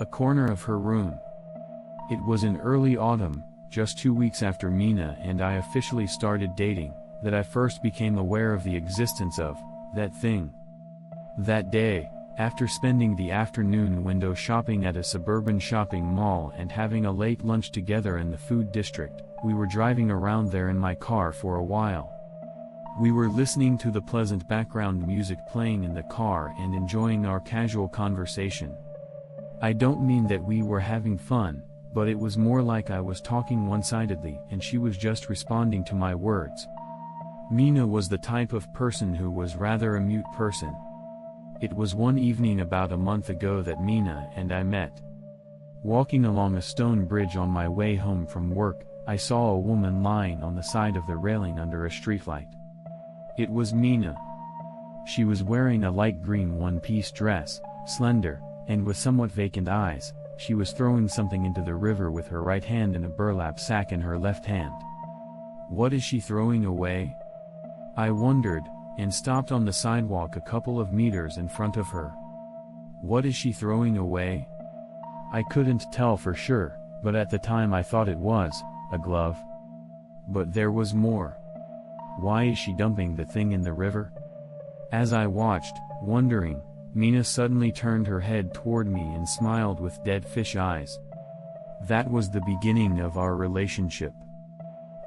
a corner of her room. It was in early autumn, just 2 weeks after Mina and I officially started dating, that I first became aware of the existence of that thing. That day, after spending the afternoon window shopping at a suburban shopping mall and having a late lunch together in the food district, we were driving around there in my car for a while. We were listening to the pleasant background music playing in the car and enjoying our casual conversation. I don't mean that we were having fun, but it was more like I was talking one-sidedly and she was just responding to my words. Mina was the type of person who was rather a mute person. It was one evening about a month ago that Mina and I met. Walking along a stone bridge on my way home from work, I saw a woman lying on the side of the railing under a streetlight. It was Mina. She was wearing a light green one-piece dress, slender, and with somewhat vacant eyes. She was throwing something into the river with her right hand and a burlap sack in her left hand. What is she throwing away? I wondered, and stopped on the sidewalk a couple of meters in front of her. What is she throwing away? I couldn't tell for sure, but at the time I thought it was a glove. But there was more. Why is she dumping the thing in the river? As I watched, wondering, Mina suddenly turned her head toward me and smiled with dead fish eyes. That was the beginning of our relationship.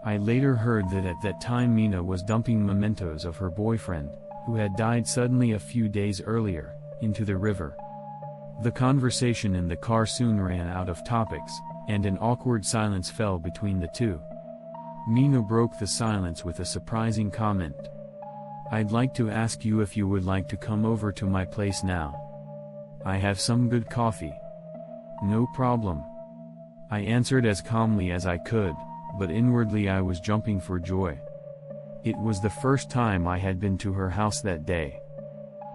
I later heard that at that time Mina was dumping mementos of her boyfriend, who had died suddenly a few days earlier, into the river. The conversation in the car soon ran out of topics, and an awkward silence fell between the two. Mina broke the silence with a surprising comment. I'd like to ask you if you would like to come over to my place now. I have some good coffee. No problem. I answered as calmly as I could, but inwardly I was jumping for joy. It was the first time I had been to her house that day.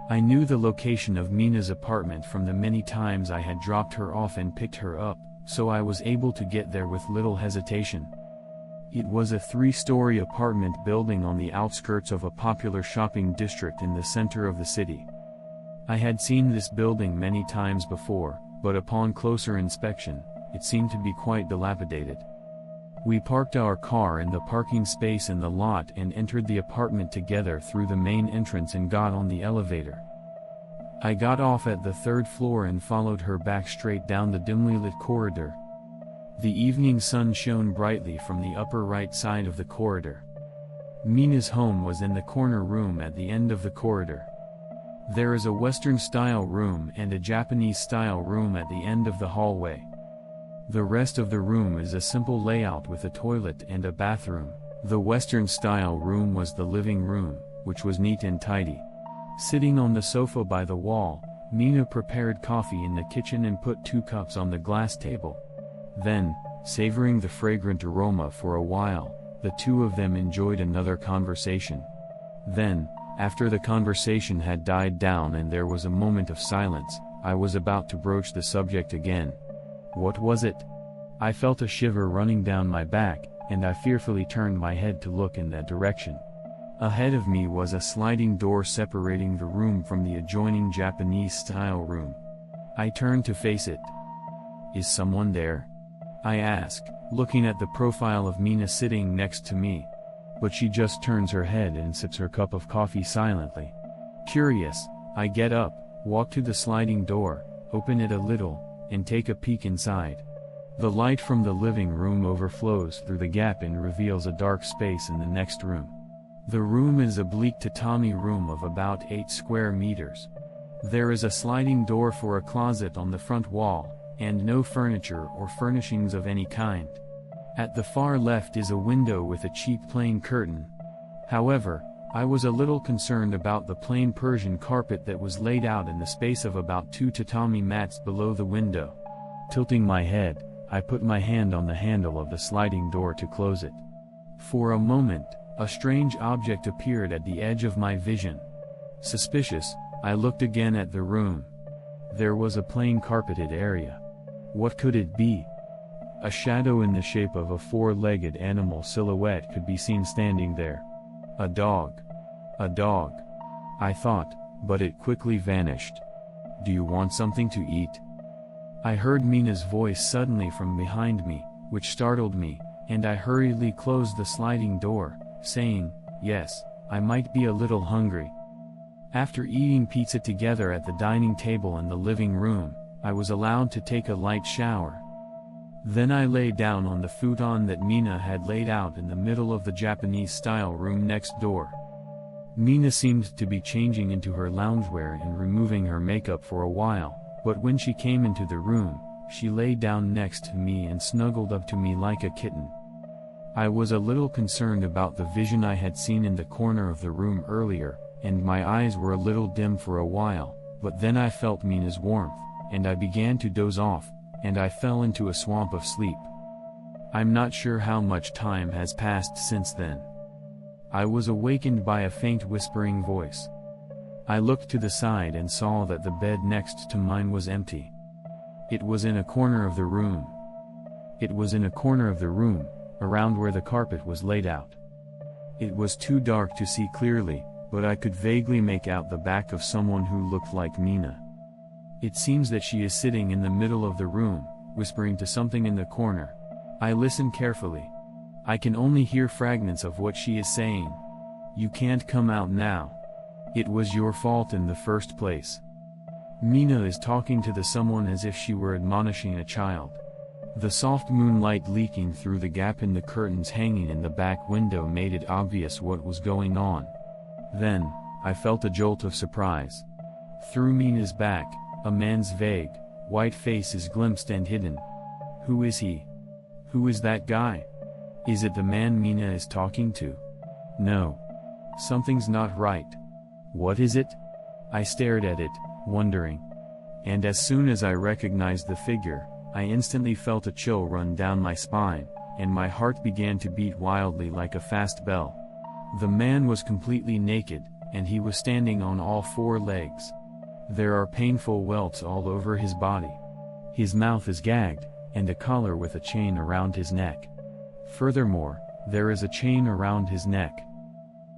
I knew the location of Mina's apartment from the many times I had dropped her off and picked her up, so I was able to get there with little hesitation. It was a 3-story apartment building on the outskirts of a popular shopping district in the center of the city. I had seen this building many times before, but upon closer inspection, it seemed to be quite dilapidated. We parked our car in the parking space in the lot and entered the apartment together through the main entrance and got on the elevator. I got off at the 3rd floor and followed her back straight down the dimly lit corridor. The evening sun shone brightly from the upper right side of the corridor. Mina's home was in the corner room at the end of the corridor. There is a Western-style room and a Japanese-style room at the end of the hallway. The rest of the room is a simple layout with a toilet and a bathroom. The Western-style room was the living room, which was neat and tidy. Sitting on the sofa by the wall, Mina prepared coffee in the kitchen and put 2 cups on the glass table. Then, savoring the fragrant aroma for a while, the two of them enjoyed another conversation. Then, after the conversation had died down and there was a moment of silence, I was about to broach the subject again. What was it? I felt a shiver running down my back, and I fearfully turned my head to look in that direction. Ahead of me was a sliding door separating the room from the adjoining Japanese-style room. I turned to face it. Is someone there? I ask, looking at the profile of Mina sitting next to me. But she just turns her head and sips her cup of coffee silently. Curious, I get up, walk to the sliding door, open it a little, and take a peek inside. The light from the living room overflows through the gap and reveals a dark space in the next room. The room is a bleak tatami room of about 8 square meters. There is a sliding door for a closet on the front wall, and no furniture or furnishings of any kind. At the far left is a window with a cheap plain curtain. However, I was a little concerned about the plain Persian carpet that was laid out in the space of about 2 tatami mats below the window. Tilting my head, I put my hand on the handle of the sliding door to close it. For a moment, a strange object appeared at the edge of my vision. Suspicious, I looked again at the room. There was a plain carpeted area. What could it be? A shadow in the shape of a 4-legged animal silhouette could be seen standing there. A dog. A dog. I thought, but it quickly vanished. Do you want something to eat? I heard Mina's voice suddenly from behind me, which startled me, and I hurriedly closed the sliding door, saying, "Yes, I might be a little hungry." After eating pizza together at the dining table in the living room, I was allowed to take a light shower. Then I lay down on the futon that Mina had laid out in the middle of the Japanese-style room next door. Mina seemed to be changing into her loungewear and removing her makeup for a while, but when she came into the room, she lay down next to me and snuggled up to me like a kitten. I was a little concerned about the vision I had seen in the corner of the room earlier, and my eyes were a little dim for a while, but then I felt Mina's warmth, and I began to doze off, and I fell into a swamp of sleep. I'm not sure how much time has passed since then. I was awakened by a faint whispering voice. I looked to the side and saw that the bed next to mine was empty. It was in a corner of the room. Around where the carpet was laid out. It was too dark to see clearly, but I could vaguely make out the back of someone who looked like Mina. It seems that she is sitting in the middle of the room, whispering to something in the corner. I listen carefully. I can only hear fragments of what she is saying. "You can't come out now. It was your fault in the first place." Mina is talking to the someone as if she were admonishing a child. The soft moonlight leaking through the gap in the curtains hanging in the back window made it obvious what was going on. Then, I felt a jolt of surprise. Through Mina's back, a man's vague, white face is glimpsed and hidden. Who is he? Who is that guy? Is it the man Mina is talking to? No. Something's not right. What is it? I stared at it, wondering. And as soon as I recognized the figure, I instantly felt a chill run down my spine, and my heart began to beat wildly like a fast bell. The man was completely naked, and he was standing on all four legs. There are painful welts all over his body. His mouth is gagged, and a collar with a chain around his neck. Furthermore, there is a chain around his neck.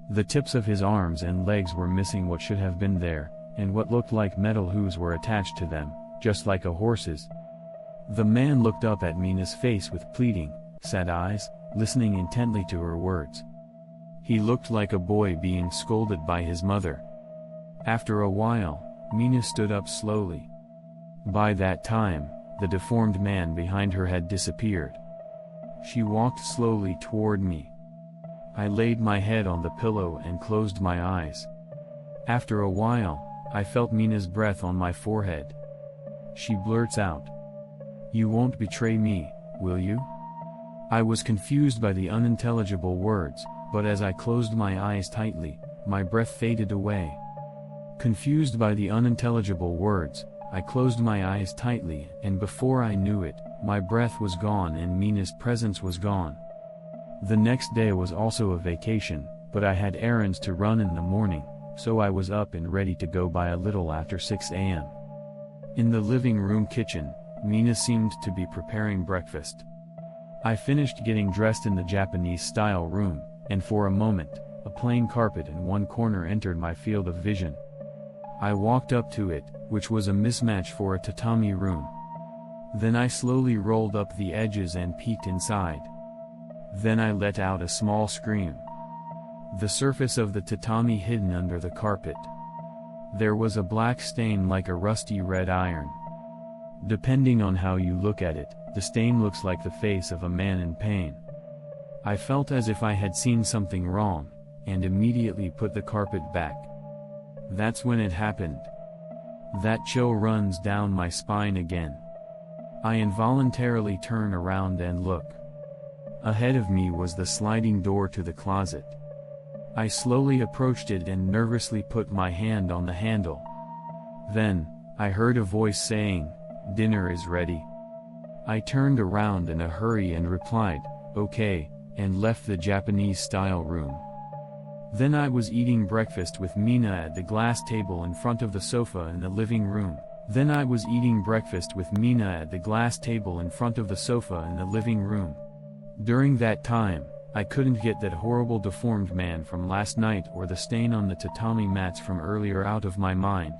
The tips of his arms and legs were missing what should have been there, and what looked like metal hooves were attached to them, just like a horse's. The man looked up at Mina's face with pleading, sad eyes, listening intently to her words. He looked like a boy being scolded by his mother. After a while, Mina stood up slowly. By that time, the deformed man behind her had disappeared. She walked slowly toward me. I laid my head on the pillow and closed my eyes. After a while, I felt Mina's breath on my forehead. She blurts out, "You won't betray me, will you?" I was confused by the unintelligible words, but as I closed my eyes tightly, my breath faded away. Confused by the unintelligible words, I closed my eyes tightly, and before I knew it, my breath was gone and Mina's presence was gone. The next day was also a vacation, but I had errands to run in the morning, so I was up and ready to go by a little after 6 a.m. In the living room kitchen, Mina seemed to be preparing breakfast. I finished getting dressed in the Japanese-style room, and for a moment, a plain carpet in one corner entered my field of vision. I walked up to it, which was a mismatch for a tatami room. Then I slowly rolled up the edges and peeked inside. Then I let out a small scream. The surface of the tatami hidden under the carpet. There was a black stain like a rusty red iron. Depending on how you look at it, the stain looks like the face of a man in pain. I felt as if I had seen something wrong, and immediately put the carpet back. That's when it happened. That chill runs down my spine again. I involuntarily turn around and look. Ahead of me was the sliding door to the closet. I slowly approached it and nervously put my hand on the handle. Then, I heard a voice saying, "Dinner is ready." I turned around in a hurry and replied, "Okay," and left the Japanese-style room. Then I was eating breakfast with Mina at the glass table in front of the sofa in the living room. During that time, I couldn't get that horrible deformed man from last night or the stain on the tatami mats from earlier out of my mind.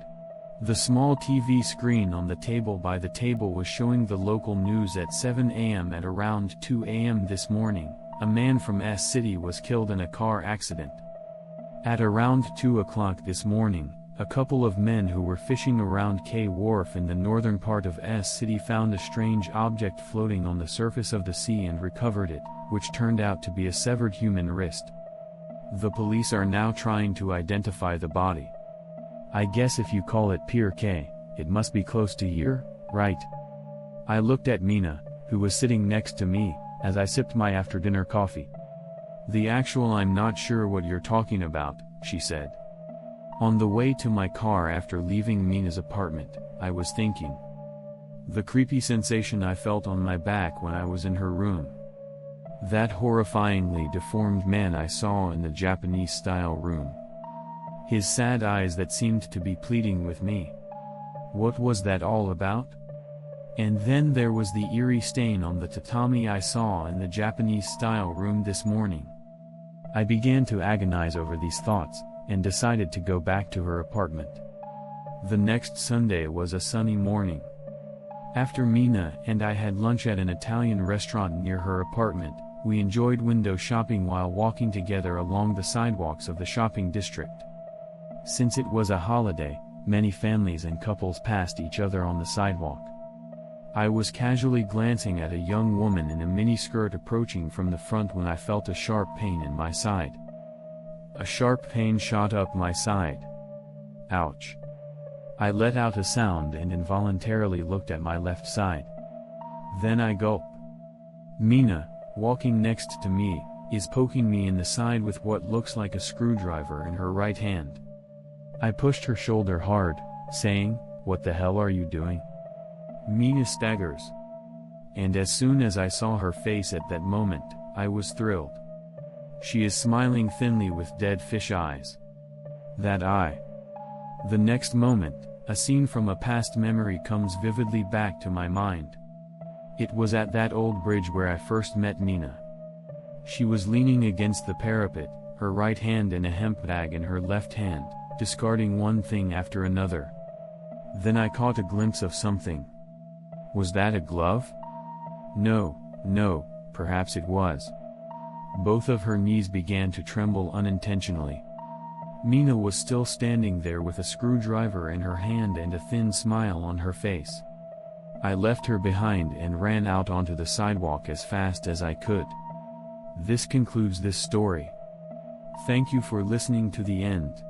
The small TV screen on the table by the table was showing the local news at 7 a.m. At around 2 a.m. this morning, a man from S City was killed in a car accident. At around 2 o'clock this morning, a couple of men who were fishing around K Wharf in the northern part of S City found a strange object floating on the surface of the sea and recovered it, which turned out to be a severed human wrist. The police are now trying to identify the body. I guess if you call it Pier K, it must be close to here, right? I looked at Mina, who was sitting next to me, as I sipped my after-dinner coffee. The actual I'm not sure what you're talking about, she said. On the way to my car after leaving Mina's apartment, I was thinking. The creepy sensation I felt on my back when I was in her room. That horrifyingly deformed man I saw in the Japanese-style room. His sad eyes that seemed to be pleading with me. What was that all about? And then there was the eerie stain on the tatami I saw in the Japanese-style room this morning. I began to agonize over these thoughts, and decided to go back to her apartment. The next Sunday was a sunny morning. After Mina and I had lunch at an Italian restaurant near her apartment, we enjoyed window shopping while walking together along the sidewalks of the shopping district. Since it was a holiday, many families and couples passed each other on the sidewalk. I was casually glancing at a young woman in a miniskirt approaching from the front when I felt a sharp pain in my side. A sharp pain shot up my side. Ouch. I let out a sound and involuntarily looked at my left side. Then I gulped. Mina, walking next to me, is poking me in the side with what looks like a screwdriver in her right hand. I pushed her shoulder hard, saying, "What the hell are you doing?" Mina staggers. And as soon as I saw her face at that moment, I was thrilled. She is smiling thinly with dead fish eyes. That eye. The next moment, a scene from a past memory comes vividly back to my mind. It was at that old bridge where I first met Mina. She was leaning against the parapet, her right hand in a hemp bag in her left hand, discarding one thing after another. Then I caught a glimpse of something. Was that a glove? No, perhaps it was. Both of her knees began to tremble unintentionally. Mina was still standing there with a screwdriver in her hand and a thin smile on her face. I left her behind and ran out onto the sidewalk as fast as I could. This concludes this story. Thank you for listening to the end.